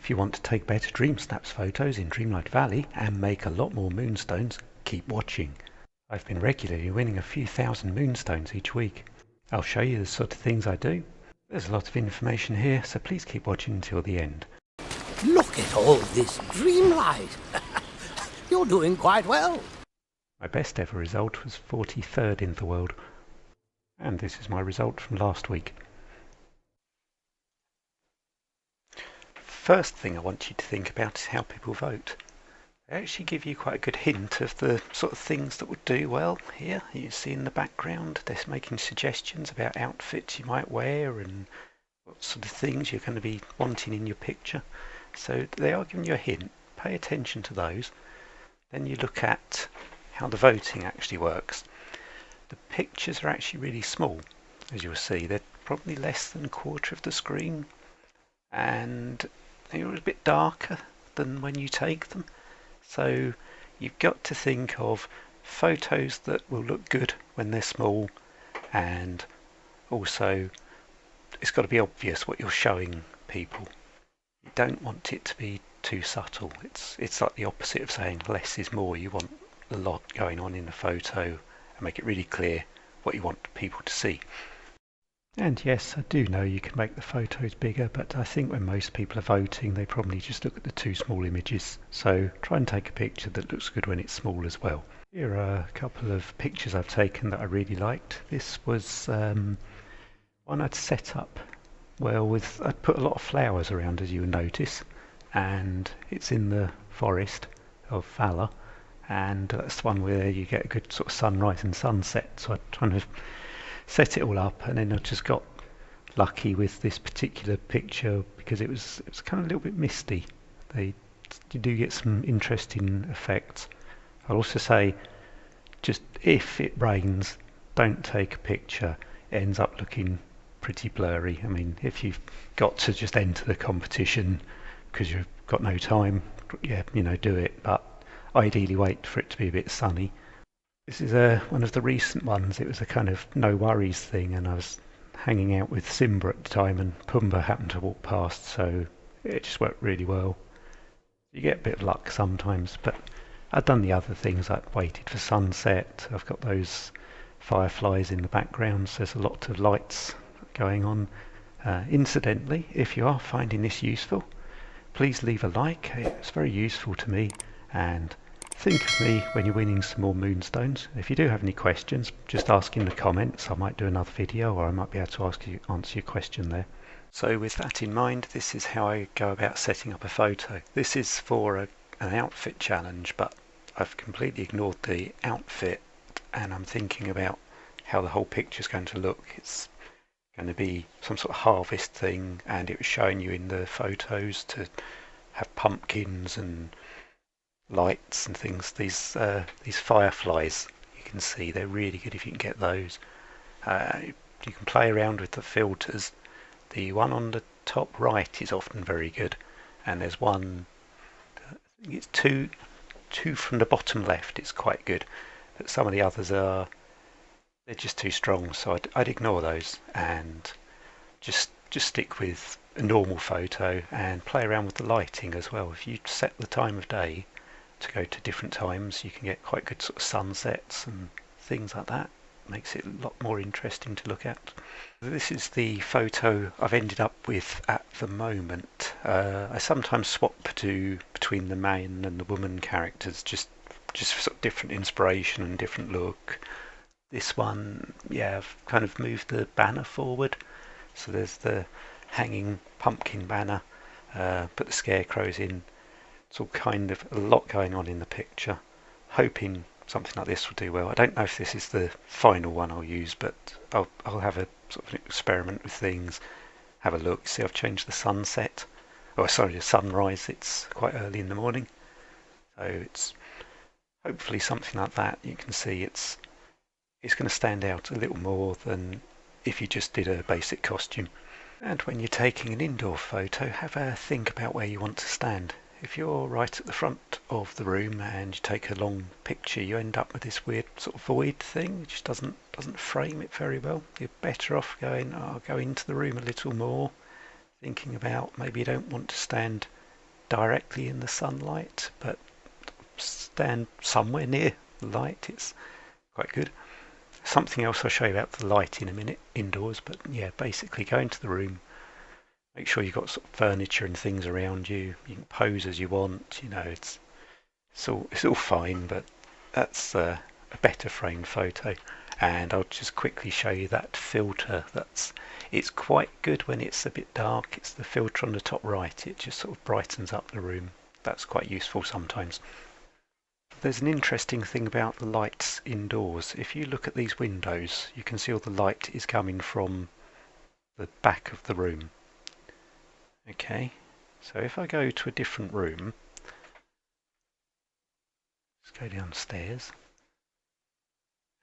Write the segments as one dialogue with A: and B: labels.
A: If you want to take better dream snaps photos in Dreamlight Valley and make a lot more moonstones, keep watching. I've been regularly winning a few thousand moonstones each week. I'll show you the sort of things I do. There's a lot of information here, so please keep watching until the end.
B: Look at all this dreamlight. You're doing quite well.
A: My best ever result was 43rd in the world. And this is my result from last week. First thing I want you to think about is how people vote. They actually give you quite a good hint of the sort of things that would do well here. You see in the background they're making suggestions about outfits you might wear and what sort of things you're going to be wanting in your picture. So they are giving you a hint. Pay attention to those. Then you look at how the voting actually works. The pictures are actually really small, as you'll see. They're probably less than a quarter of the screen, and they're a bit darker than when you take them. So you've got to think of photos that will look good when they're small, and also it's got to be obvious what you're showing people. You don't want it to be too subtle. It's like the opposite of saying less is more. You want a lot going on in a photo and make it really clear what you want people to see. And yes, I do know you can make the photos bigger, but I think when most people are voting, they probably just look at the two small images. So try and take a picture that looks good when it's small as well. Here are a couple of pictures I've taken that I really liked. This was one I'd set up well I'd put a lot of flowers around, as you would notice, and it's in the forest of Valor, and that's the one where you get a good sort of sunrise and sunset. So I kind of set it all up, and then I just got lucky with this particular picture because it was kind of a little bit misty. You do get some interesting effects. I'll also say, just if it rains, don't take a picture. It ends up looking pretty blurry. I mean, if you've got to just enter the competition because you've got no time, yeah, do it, but ideally wait for it to be a bit sunny. This is one of the recent ones. It was a kind of no worries thing, and I was hanging out with Simba at the time, and Pumbaa happened to walk past, so it just worked really well. You get a bit of luck sometimes, but I've done the other things. I've waited for sunset. I've got those fireflies in the background, so there's a lot of lights going on. Incidentally, if you are finding this useful, please leave a like. It's very useful to me, and think of me when you're winning some more moonstones. If you do have any questions, just ask in the comments. I might do another video, or I might be able to answer your question there. So with that in mind, this is how I go about setting up a photo. This is for an outfit challenge, but I've completely ignored the outfit, and I'm thinking about how the whole picture is going to look. It's going to be some sort of harvest thing, and it was showing you in the photos to have pumpkins and lights and things. These fireflies, you can see they're really good if you can get those. You can play around with the filters. The one on the top right is often very good, and there's one, it's two from the bottom left, it's quite good, but some of the others they're just too strong, so I'd ignore those and just stick with a normal photo and play around with the lighting as well. If you set the time of day to go to different times, you can get quite good sort of sunsets and things like that. Makes it a lot more interesting to look at. This is the photo I've ended up with at the moment. I sometimes swap between the man and the woman characters just for sort of different inspiration and different look. This one, yeah, I've kind of moved the banner forward. So there's the hanging pumpkin banner, put the scarecrows in. It's all kind of a lot going on in the picture. Hoping something like this will do well. I don't know if this is the final one I'll use, but I'll have a sort of an experiment with things. Have a look. See, I've changed the sunset. Oh, sorry, the sunrise. It's quite early in the morning. So it's hopefully something like that. You can see it's going to stand out a little more than if you just did a basic costume. And when you're taking an indoor photo, have a think about where you want to stand. If you're right at the front of the room and you take a long picture, you end up with this weird sort of void thing. It just doesn't frame it very well. You're better off going, I'll go into the room a little more, thinking about maybe you don't want to stand directly in the sunlight, but stand somewhere near the light. It's quite good. Something else I'll show you about the light in a minute indoors, but yeah, basically go into the room, make sure you've got sort of furniture and things around you. You can pose as you want. You know, it's all fine, but that's a better framed photo. And I'll just quickly show you that filter. It's quite good when it's a bit dark. It's the filter on the top right. It just sort of brightens up the room. That's quite useful sometimes. There's an interesting thing about the lights indoors. If you look at these windows, you can see all the light is coming from the back of the room. Okay, so if I go to a different room, let's go downstairs,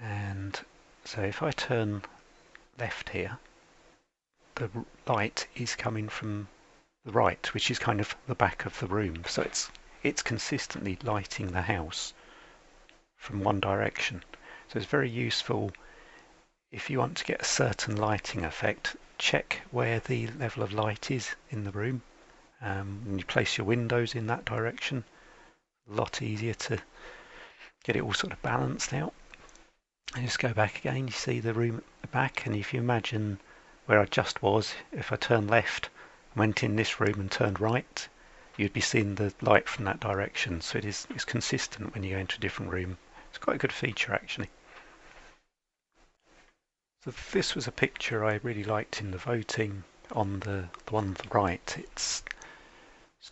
A: and so if I turn left here, the light is coming from the right, which is kind of the back of the room. So it's consistently lighting the house from one direction. So it's very useful if you want to get a certain lighting effect. Check where the level of light is in the room. When you place your windows in that direction, a lot easier to get it all sort of balanced out. And just go back again, you see the room at the back, and if you imagine where I just was, if I turned left, went in this room and turned right, you'd be seeing the light from that direction. So it's consistent when you go into a different room. It's quite a good feature actually. So this was a picture I really liked in the voting on the one on the right. It's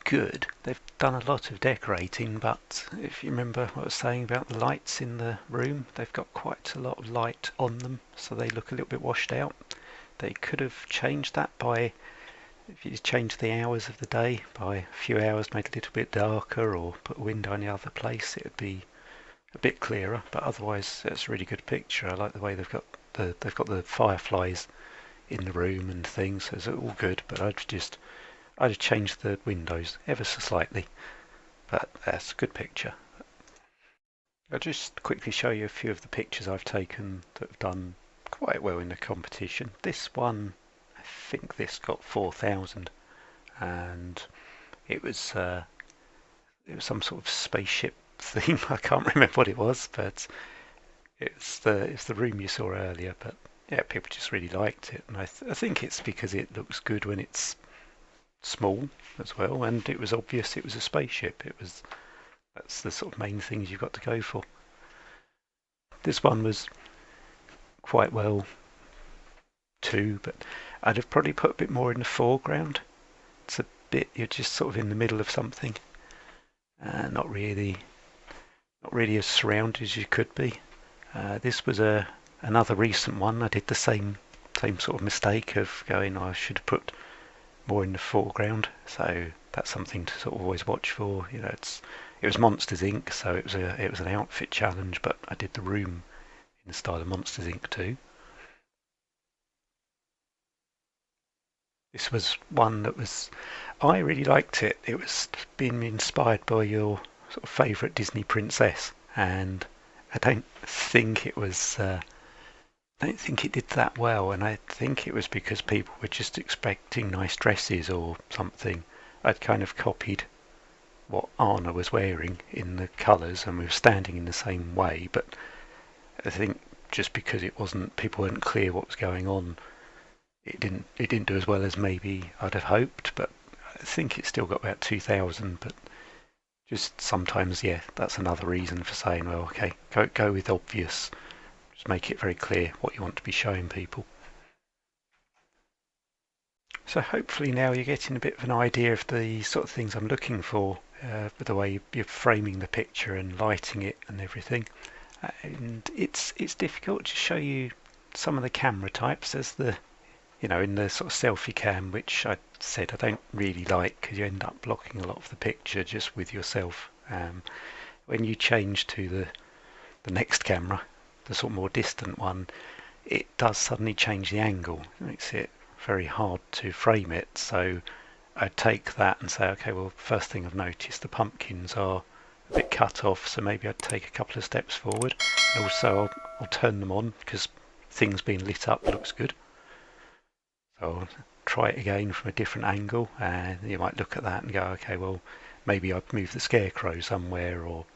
A: good. They've done a lot of decorating, but if you remember what I was saying about the lights in the room, they've got quite a lot of light on them, so they look a little bit washed out. They could have changed that by, if you change the hours of the day by a few hours, make it a little bit darker, or put a window in the other place, it would be a bit clearer. But otherwise, it's a really good picture. I like the way they've got the fireflies in the room and things. So it's all good. But I'd have changed the windows ever so slightly. But that's a good picture. I'll just quickly show you a few of the pictures I've taken that have done quite well in the competition. This one, I think this got 4,000, and it was some sort of spaceship theme. I can't remember what it was, but it's the room you saw earlier. But yeah, people just really liked it, and I think it's because it looks good when it's small as well, and it was obvious it was a spaceship. That's the sort of main things you've got to go for. This one was quite well too, but I'd have probably put a bit more in the foreground. It's a bit, you're just sort of in the middle of something, not really as surrounded as you could be. This was another recent one. I did the same sort of mistake of going, I should have put more in the foreground, so that's something to sort of always watch for. You know, it was Monsters Inc., so it was an outfit challenge, but I did the room in the style of Monsters Inc. too. This was one that I really liked it. It was being inspired by your sort of favourite Disney princess, and I don't think it did that well, and I think it was because people were just expecting nice dresses or something. I'd kind of copied what Anna was wearing in the colours, and we were standing in the same way, but I think just because people weren't clear what was going on, it didn't do as well as maybe I'd have hoped. But I think it still got about 2,000. But just sometimes, yeah, that's another reason for saying, well, okay, go with obvious. Just make it very clear what you want to be showing people. So hopefully now you're getting a bit of an idea of the sort of things I'm looking for, with the way you're framing the picture and lighting it and everything. And it's difficult to show you some of the camera types. There's in the sort of selfie cam, which I said I don't really like because you end up blocking a lot of the picture just with yourself. When you change to the next camera, the sort of more distant one, it does suddenly change the angle. It makes it very hard to frame it. So I'd take that and say, okay, well, first thing I've noticed, the pumpkins are a bit cut off, so maybe I'd take a couple of steps forward. And also I'll turn them on because things being lit up looks good. So try it again from a different angle, and you might look at that and go, okay, well, maybe I'd move the scarecrow somewhere, or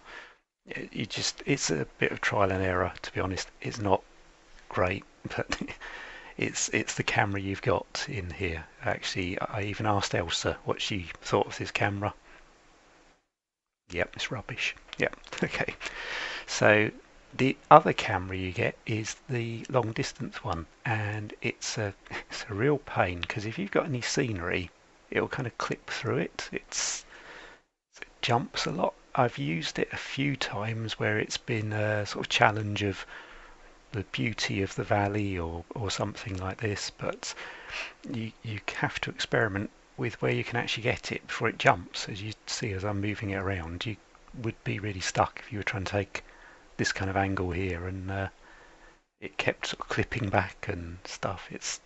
A: it's a bit of trial and error, to be honest. It's not great, but it's the camera you've got in here. Actually, I even asked Elsa what she thought of this camera. Yep, it's rubbish. Yep, okay. So the other camera you get is the long distance one, and it's a real pain, because if you've got any scenery, it'll kind of clip through it. It jumps a lot. I've used it a few times where it's been a sort of challenge of the beauty of the valley or something like this, but you have to experiment with where you can actually get it before it jumps. As you see as I'm moving it around, you would be really stuck if you were trying to take this kind of angle here, and it kept sort of clipping back and stuff. It's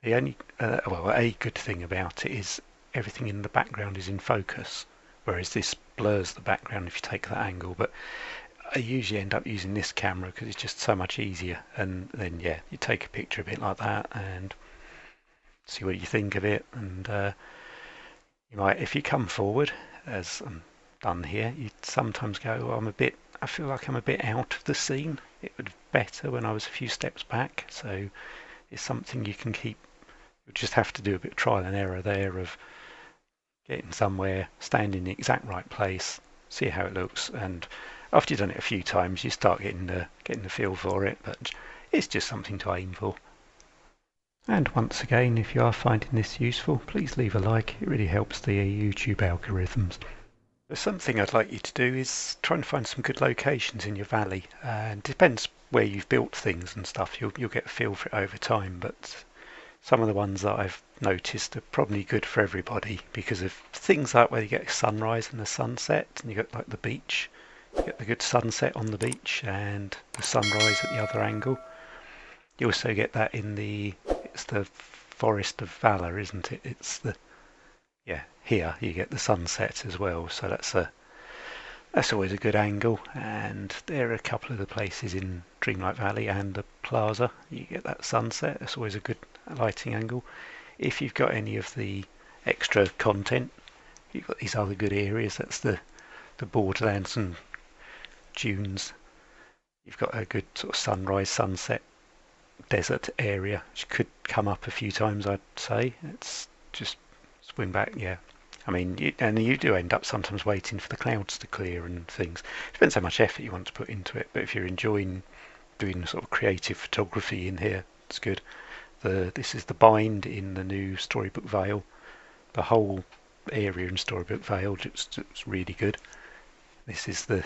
A: the only well, a good thing about it is everything in the background is in focus, whereas this blurs the background if you take that angle. But I usually end up using this camera because it's just so much easier, and then yeah, you take a picture a bit like that and see what you think of it. And you might, if you come forward as I'm done here, you sometimes go, well, I feel like I'm a bit out of the scene. It would be better when I was a few steps back. So it's something you can keep. You just have to do a bit of trial and error there of getting somewhere, stand in the exact right place, see how it looks, and after you've done it a few times, you start getting the feel for it. But it's just something to aim for. And once again, if you are finding this useful, please leave a like. It really helps the YouTube algorithms. Something I'd like you to do is try and find some good locations in your valley. And it depends where you've built things and stuff. You'll get a feel for it over time. But some of the ones that I've noticed are probably good for everybody because of things like where you get a sunrise and a sunset, and you get like the beach. You get the good sunset on the beach and the sunrise at the other angle. You also get that in it's the Forest of Valor, isn't it? It's here you get the sunset as well, so that's always a good angle. And there are a couple of the places in Dreamlight Valley and the plaza you get that sunset. That's always a good lighting angle. If you've got any of the extra content, you've got these other good areas. That's the borderlands and dunes. You've got a good sort of sunrise, sunset, desert area, which could come up a few times, I'd say. It's just swing back, yeah. I mean, you do end up sometimes waiting for the clouds to clear and things. Depends how much effort you want to put into it, but if you're enjoying doing sort of creative photography in here, it's good. This is the bind in the new Storybook Vale. The whole area in Storybook Vale looks really good. This is the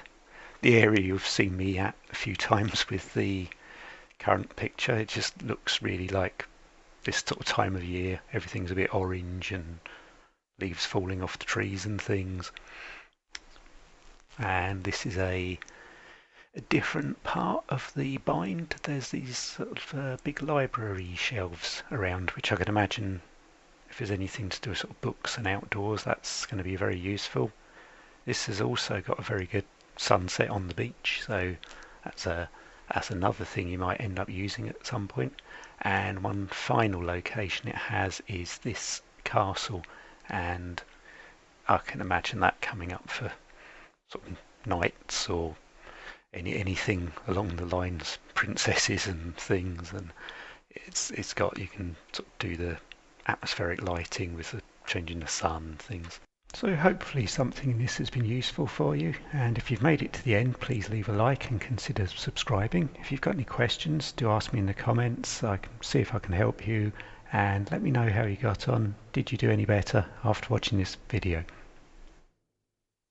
A: area you've seen me at a few times with the current picture. It just looks really like this sort of time of year. Everything's a bit orange and leaves falling off the trees and things. And this is a different part of the bind. There's these sort of big library shelves around, which I can imagine if there's anything to do with sort of books and outdoors, that's going to be very useful. This has also got a very good sunset on the beach, so that's another thing you might end up using at some point. And one final location it has is this castle, and I can imagine that coming up for sort of knights or anything along the lines, princesses and things. And it's got, you can sort of do the atmospheric lighting with the changing the sun and things. So hopefully something in this has been useful for you, and if you've made it to the end, please leave a like and consider subscribing. If you've got any questions, do ask me in the comments. I can see if I can help you, and let me know how you got on. Did you do any better after watching this video?